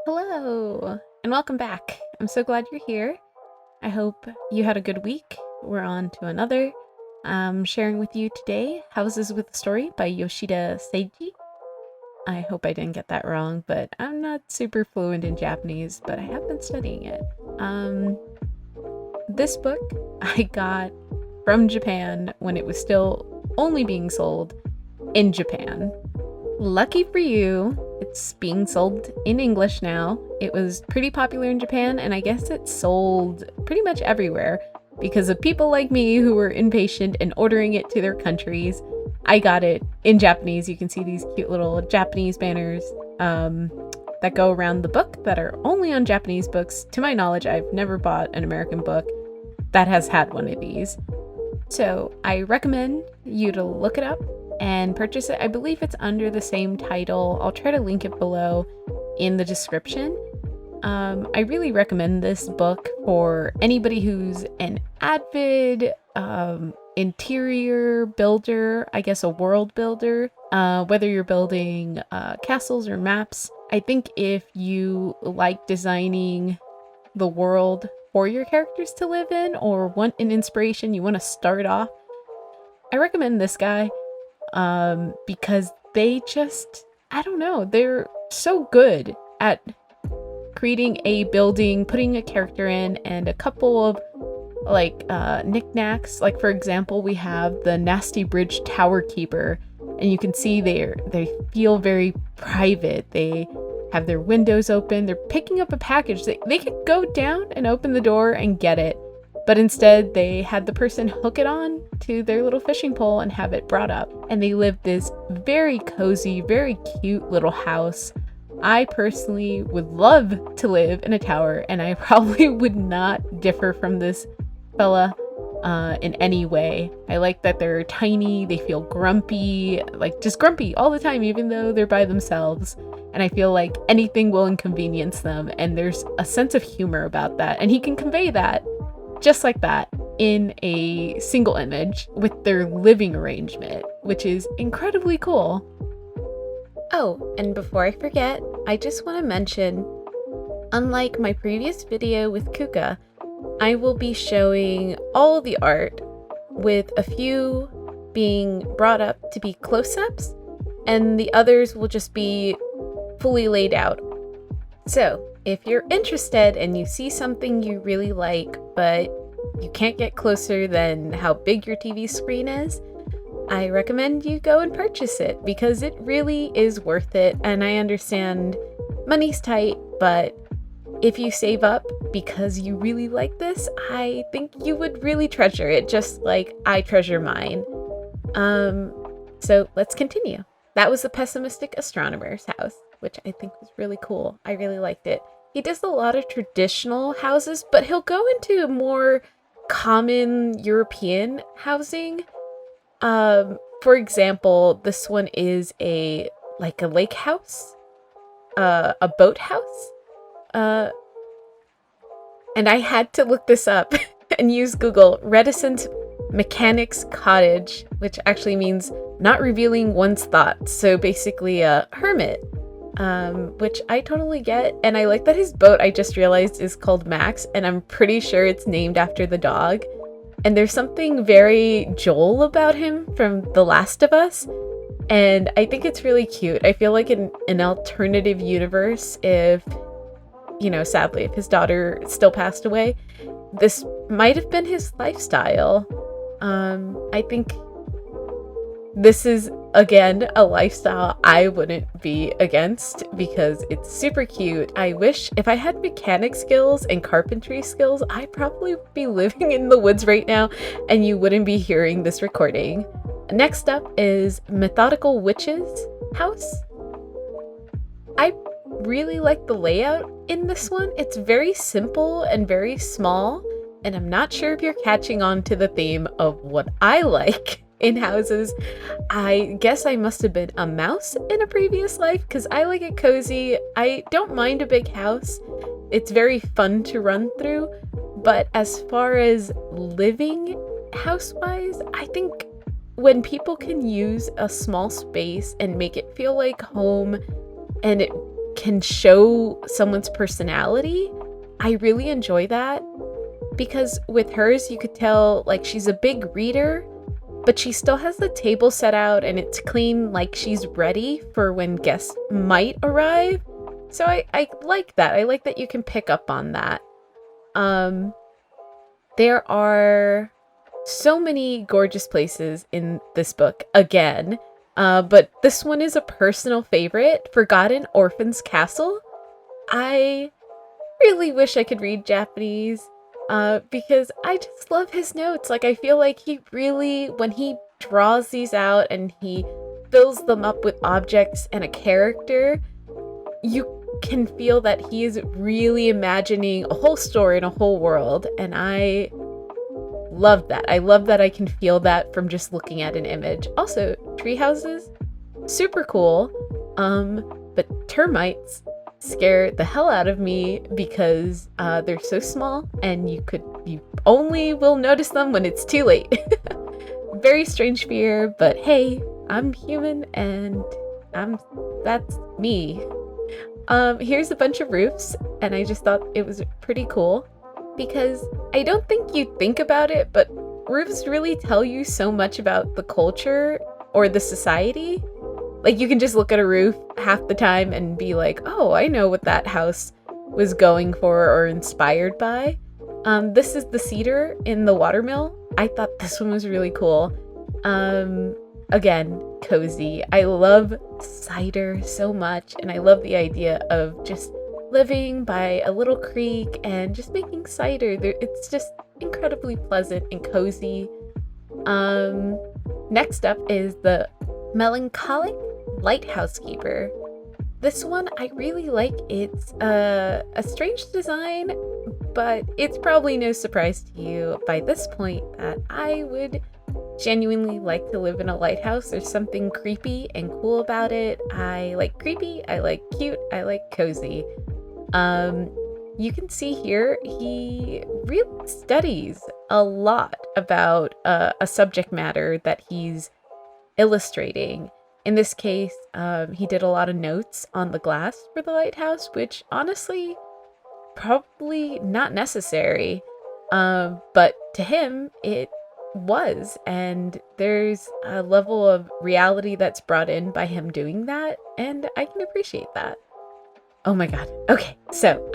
Hello, and welcome back. I'm so glad you're here. I hope you had a good week. We're on to another. I'm sharing with you today Houses with a Story by Yoshida Seiji. I hope I didn't get that wrong, but I'm not super fluent in Japanese, but I have been studying it. This book I got from Japan when it was still only being sold in Japan. Lucky for you, it's being sold in English now. It was pretty popular in Japan, and I guess it sold pretty much everywhere because of people like me who were impatient and ordering it to their countries. I got it in Japanese. You can see these cute little Japanese banners that go around the book that are only on Japanese books. To my knowledge, I've never bought an American book that has had one of these. So I recommend you to look it up and purchase it. I believe it's under the same title. I'll try to link it below in the description. I really recommend this book for anybody who's an avid interior builder, I guess a world builder, whether you're building castles or maps. I think if you like designing the world for your characters to live in or want an inspiration, you want to start off, I recommend this guy. Because they just, I don't know, they're so good at creating a building, putting a character in, and a couple of knickknacks. Like, for example, we have the Nasty Bridge Tower Keeper, and you can see they feel very private. They have their windows open. They're picking up a package. They could go down and open the door and get it. But instead, they had the person hook it on to their little fishing pole and have it brought up. And they lived this very cozy, very cute little house. I personally would love to live in a tower, and I probably would not differ from this fella in any way. I like that they're tiny, they feel grumpy, like just grumpy all the time, even though they're by themselves. And I feel like anything will inconvenience them, and there's a sense of humor about that. And he can convey that just like that in a single image with their living arrangement, which is incredibly cool. Oh, and before I forget, I just want to mention, unlike my previous video with Kuka, I will be showing all the art with a few being brought up to be close-ups, and the others will just be fully laid out. So, if you're interested and you see something you really like, but you can't get closer than how big your TV screen is, I recommend you go and purchase it because it really is worth it. And I understand money's tight, but if you save up because you really like this, I think you would really treasure it, just like I treasure mine. So let's continue. That was the Pessimistic Astronomer's house, which I think was really cool. I really liked it. He does a lot of traditional houses, but he'll go into more common European housing. For example, this one is a lake house, a boat house. And I had to look this up and use Google. Reticent Mechanic's Cottage, which actually means not revealing one's thoughts. So basically a hermit. Which I totally get, and I like that his boat, I just realized, is called Max, and I'm pretty sure it's named after the dog. And there's something very Joel about him from The Last of Us, and I think it's really cute. I feel like in an alternative universe, if, sadly, if his daughter still passed away, this might have been his lifestyle. I think this is, again, a lifestyle I wouldn't be against because it's super cute. I wish if I had mechanic skills and carpentry skills, I probably would be living in the woods right now and you wouldn't be hearing this recording. Next up is Methodical Witch's house. I really like the layout in this one. It's very simple and very small, and I'm not sure if you're catching on to the theme of what I like in houses. I guess I must have been a mouse in a previous life because I like it cozy. I don't mind a big house. It's very fun to run through. But as far as living house-wise, I think when people can use a small space and make it feel like home, and it can show someone's personality. I really enjoy that, because with hers, you could tell like she's a big reader, but she still has the table set out and it's clean, like she's ready for when guests might arrive. So I like that. I like that you can pick up on that. There are so many gorgeous places in this book again, but this one is a personal favorite, Forgotten Orphan's Castle. I really wish I could read Japanese, because I just love his notes. Like, I feel like he really, when he draws these out and he fills them up with objects and a character, you can feel that he is really imagining a whole story and a whole world, and I love that. I love that I can feel that from just looking at an image. Also, tree houses, super cool, but termites scare the hell out of me because they're so small and you only will notice them when it's too late. Very strange fear, but hey, I'm human and that's me. Here's a bunch of roofs, and I just thought it was pretty cool because I don't think you'd think about it, but roofs really tell you so much about the culture or the society. Like, you can just look at a roof half the time and be like, oh, I know what that house was going for or inspired by. This is the cedar in the watermill. I thought this one was really cool. Again, cozy. I love cider so much, and I love the idea of just living by a little creek and just making cider. It's just incredibly pleasant and cozy. Next up is the Melancholic Lighthouse Keeper. This one I really like. It's a strange design, but it's probably no surprise to you by this point that I would genuinely like to live in a lighthouse. There's something creepy and cool about it. I like creepy, I like cute, I like cozy. You can see here he really studies a lot about a subject matter that he's illustrating. In this case, he did a lot of notes on the glass for the lighthouse, which honestly, probably not necessary. But to him, it was, and there's a level of reality that's brought in by him doing that, and I can appreciate that. Oh my god. Okay, so,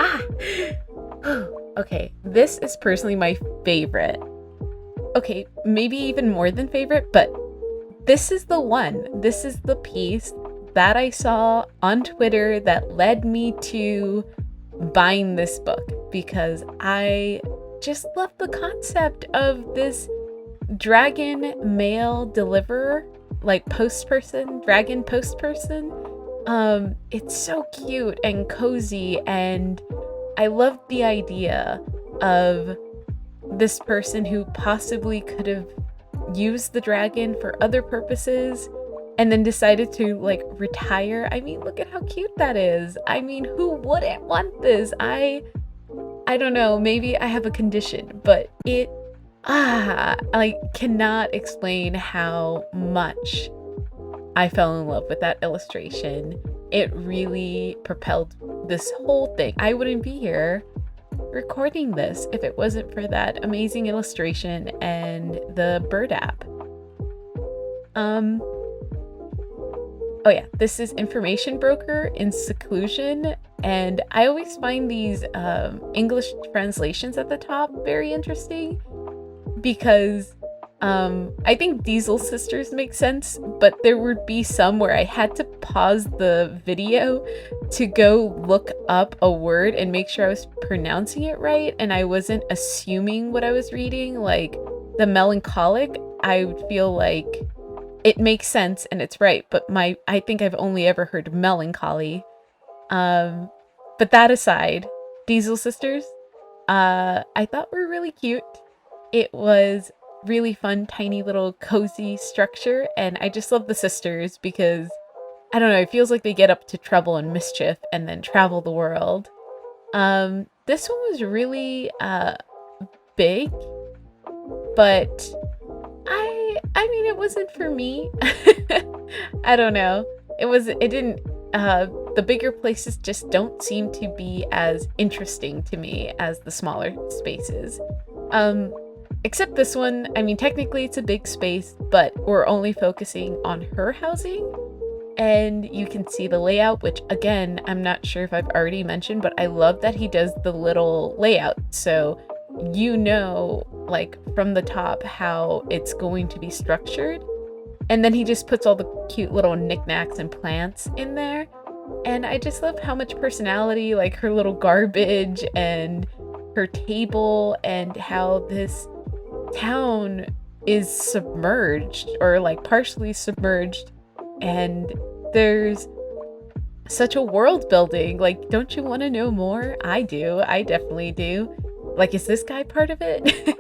okay, this is personally my favorite. Okay, maybe even more than favorite, but this is the one. This is the piece that I saw on Twitter that led me to buying this book, because I just love the concept of this dragon mail deliverer, like dragon post person. It's so cute and cozy, and I love the idea of this person who possibly could have used the dragon for other purposes and then decided to like retire. I mean, look at how cute that is. I mean, who wouldn't want this? I don't know, maybe I have a condition, but it I cannot explain how much I fell in love with that illustration. It really propelled this whole thing. I wouldn't be here recording this if it wasn't for that amazing illustration and the bird app. Oh yeah, this is Information Broker in Seclusion, and I always find these English translations at the top very interesting, because I think Diesel Sisters make sense, but there would be some where I had to pause the video to go look up a word and make sure I was pronouncing it right, and I wasn't assuming what I was reading. Like the melancholic, I would feel like it makes sense and it's right, but I think I've only ever heard melancholy. But that aside, Diesel Sisters, I thought were really cute. It was really fun, tiny little cozy structure, and I just love the sisters because, I don't know, it feels like they get up to trouble and mischief and then travel the world. This one was really big, but I mean, it wasn't for me. I don't know. It the bigger places just don't seem to be as interesting to me as the smaller spaces. Except this one, I mean, technically it's a big space, but we're only focusing on her housing. And you can see the layout, which again, I'm not sure if I've already mentioned, but I love that he does the little layout. So you know, like from the top, how it's going to be structured. And then he just puts all the cute little knickknacks and plants in there. And I just love how much personality, like her little garbage and her table, and how this town is submerged, or like partially submerged. And there's such a world building. Like, don't you want to know more? I do. I definitely do. Like, is this guy part of it?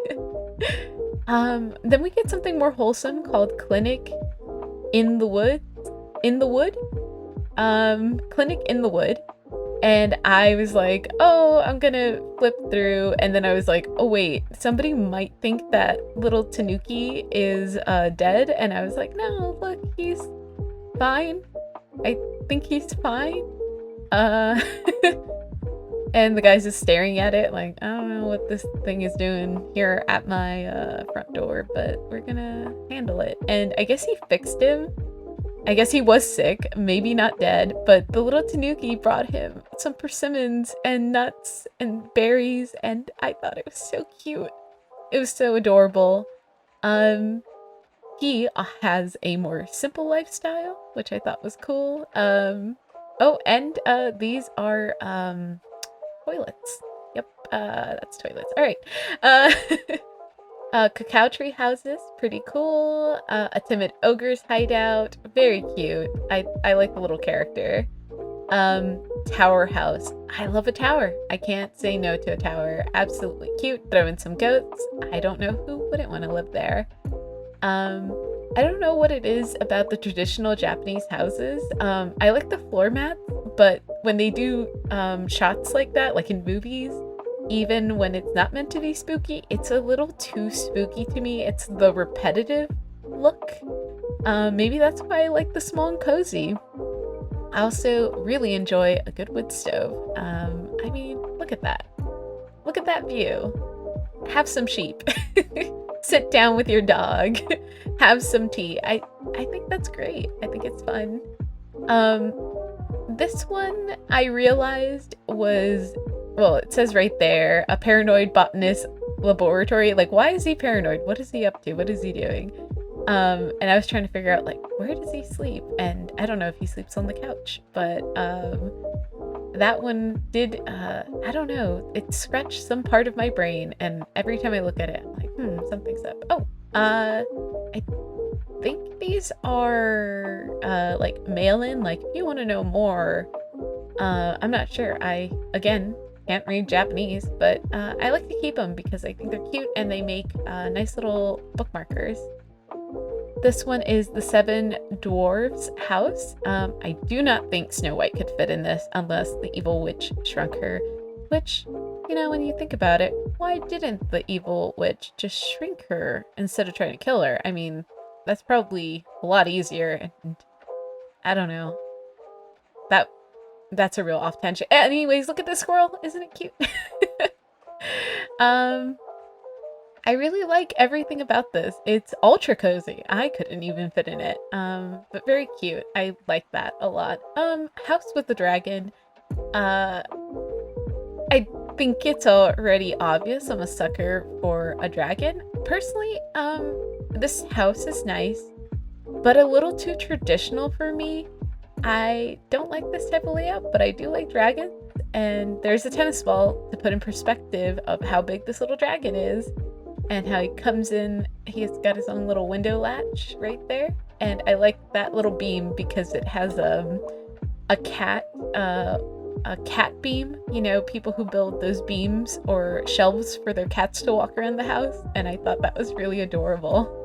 Then we get something more wholesome called Clinic in the Wood. Clinic in the Wood. And I was like, oh, I'm gonna flip through. And then I was like, oh wait, somebody might think that little Tanuki is dead. And I was like, no, look, he's fine. I think he's fine. And the guy's just staring at it like, I don't know what this thing is doing here at my front door, but we're gonna handle it. And I guess he fixed him. I guess he was sick, maybe not dead, but the little Tanuki brought him some persimmons and nuts and berries, and I thought it was so cute. It was so adorable. He has a more simple lifestyle, which I thought was cool. Oh, and these are toilets. Yep, that's toilets. All right. Cacao tree houses, pretty cool. A timid ogre's hideout, very cute. I like the little character. Tower house. I love a tower. I can't say no to a tower. Absolutely cute. Throw in some goats. I don't know who wouldn't want to live there. I don't know what it is about the traditional Japanese houses. I like the floor mats, but when they do shots like that, like in movies, even when it's not meant to be spooky, it's a little too spooky to me. It's the repetitive look. Maybe that's why I like the small and cozy. I also really enjoy a good wood stove. I mean, look at that. Look at that view. Have some sheep. Sit down with your dog. Have some tea. I think that's great. I think it's fun. This one I realized was, well, it says right there, a paranoid botanist laboratory. Like, why is he paranoid? What is he up to? What is he doing? And I was trying to figure out, like, where does he sleep? And I don't know if he sleeps on the couch, but that one did, I don't know, it scratched some part of my brain, and every time I look at it, I'm like, something's up. Oh, I think these are, like, mail-in, like, if you want to know more, I'm not sure. I, again, can't read Japanese, but I like to keep them because I think they're cute, and they make nice little bookmarkers. This one is the Seven Dwarves house. I do not think Snow White could fit in this unless the evil witch shrunk her, which, you know, when you think about it, why didn't the evil witch just shrink her instead of trying to kill her? I mean, that's probably a lot easier, and I don't know. That's a real off tangent. Anyways, look at this squirrel. Isn't it cute? I really like everything about this. It's ultra cozy. I couldn't even fit in it. But very cute. I like that a lot. House with the Dragon. I think it's already obvious I'm a sucker for a dragon. Personally, this house is nice, but a little too traditional for me. I don't like this type of layout, but I do like dragons. And there's a tennis ball to put in perspective of how big this little dragon is. And how he comes in, he's got his own little window latch right there. And I like that little beam because it has a cat beam. You know, people who build those beams or shelves for their cats to walk around the house. And I thought that was really adorable.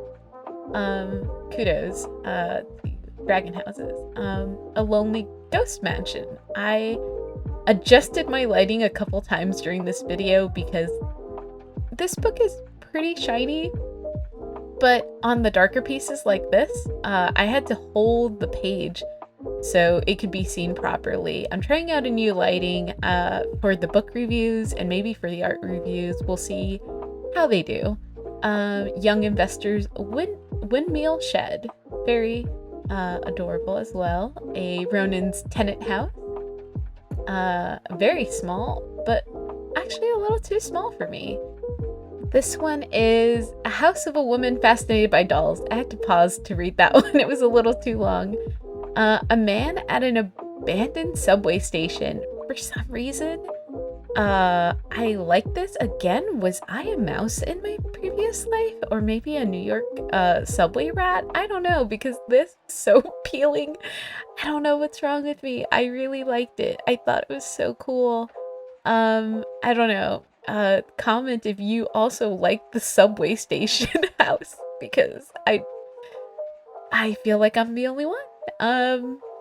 Kudos to dragon houses. A lonely ghost mansion. I adjusted my lighting a couple times during this video because this book is pretty shiny, but on the darker pieces like this, I had to hold the page so it could be seen properly. I'm trying out a new lighting for the book reviews and maybe for the art reviews. We'll see how they do. Young Investors Windmill Shed, very adorable as well. A Ronin's Tenant House, very small, but actually a little too small for me. This one is A House of a Woman Fascinated by Dolls. I had to pause to read that one. It was a little too long. A man at an abandoned subway station. For some reason, I like this. Again, was I a mouse in my previous life? Or maybe a New York subway rat? I don't know, because this is so appealing. I don't know what's wrong with me. I really liked it. I thought it was so cool. I don't know. Comment if you also like the subway station house, because I feel like I'm the only one.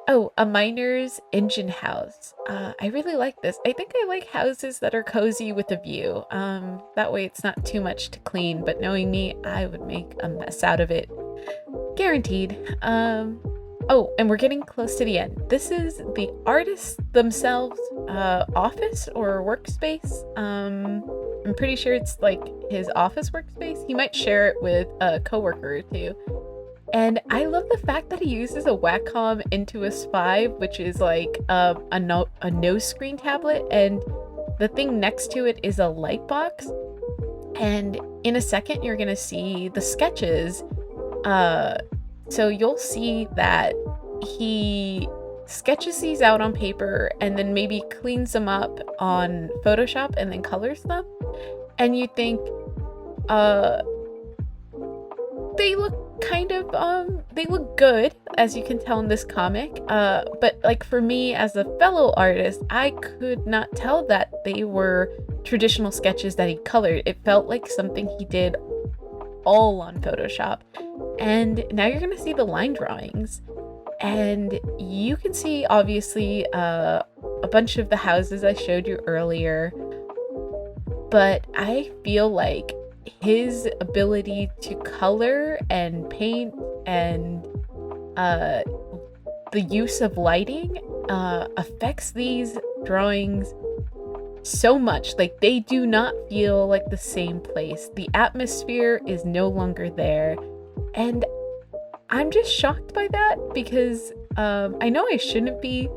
Oh, A Miner's Engine House. I really like this. I think I like houses that are cozy with a view. That way it's not too much to clean, but knowing me, I would make a mess out of it. Guaranteed. Oh, and we're getting close to the end. This is the artists themselves, office or workspace. I'm pretty sure it's like his office workspace. He might share it with a coworker or two. And I love the fact that he uses a Wacom Intuos 5, which is like a no screen tablet, and the thing next to it is a light box. And in a second, you're gonna see the sketches. So you'll see that he sketches these out on paper and then maybe cleans them up on Photoshop and then colors them. And you think, they look kind of, they look good, as you can tell in this comic. But like for me as a fellow artist, I could not tell that they were traditional sketches that he colored. It felt like something he did all on Photoshop. And now you're gonna see the line drawings, and you can see obviously a bunch of the houses I showed you earlier, but I feel like his ability to color and paint and the use of lighting affects these drawings so much. Like, they do not feel like the same place. The atmosphere is no longer there, and I'm just shocked by that, because I know I shouldn't be,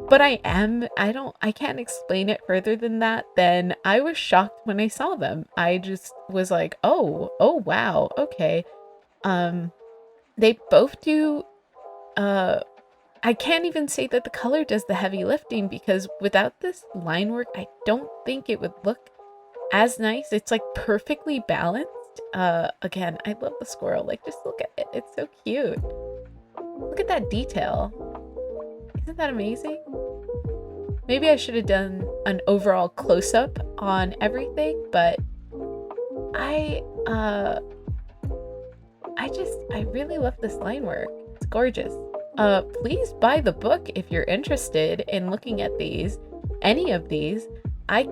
but I am. I can't explain it further than that. Then I was shocked when I saw them. I just was like, oh wow, okay. They both do, I can't even say that the color does the heavy lifting, because without this line work, I don't think it would look as nice. It's like perfectly balanced. Again, I love the squirrel. Like, just look at it. It's so cute. Look at that detail. Isn't that amazing? Maybe I should have done an overall close-up on everything, but I really love this line work. It's gorgeous. Please buy the book if you're interested in looking at these, any of these. I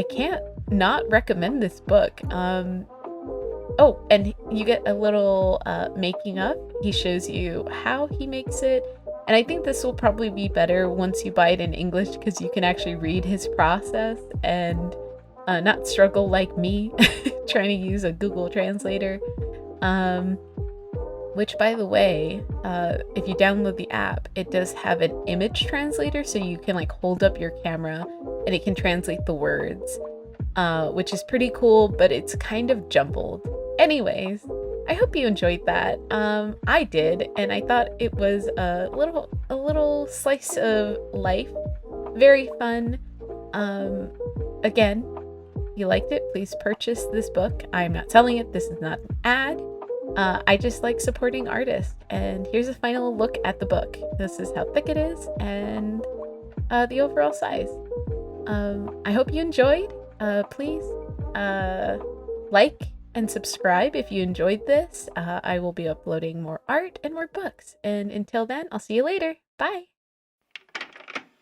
can't not recommend this book. Oh, and you get a little making of. He shows you how he makes it. And I think this will probably be better once you buy it in English, because you can actually read his process and not struggle like me trying to use a Google translator. Which, by the way, if you download the app, it does have an image translator, so you can like hold up your camera and it can translate the words, which is pretty cool, but it's kind of jumbled. Anyways, I hope you enjoyed that. I did, and I thought it was a little slice of life. Very fun. Again, if you liked it, please purchase this book. I'm not selling it. This is not an ad. I just like supporting artists. And here's a final look at the book. This is how thick it is and the overall size. I hope you enjoyed. Please like and subscribe if you enjoyed this. I will be uploading more art and more books. And until then, I'll see you later. Bye.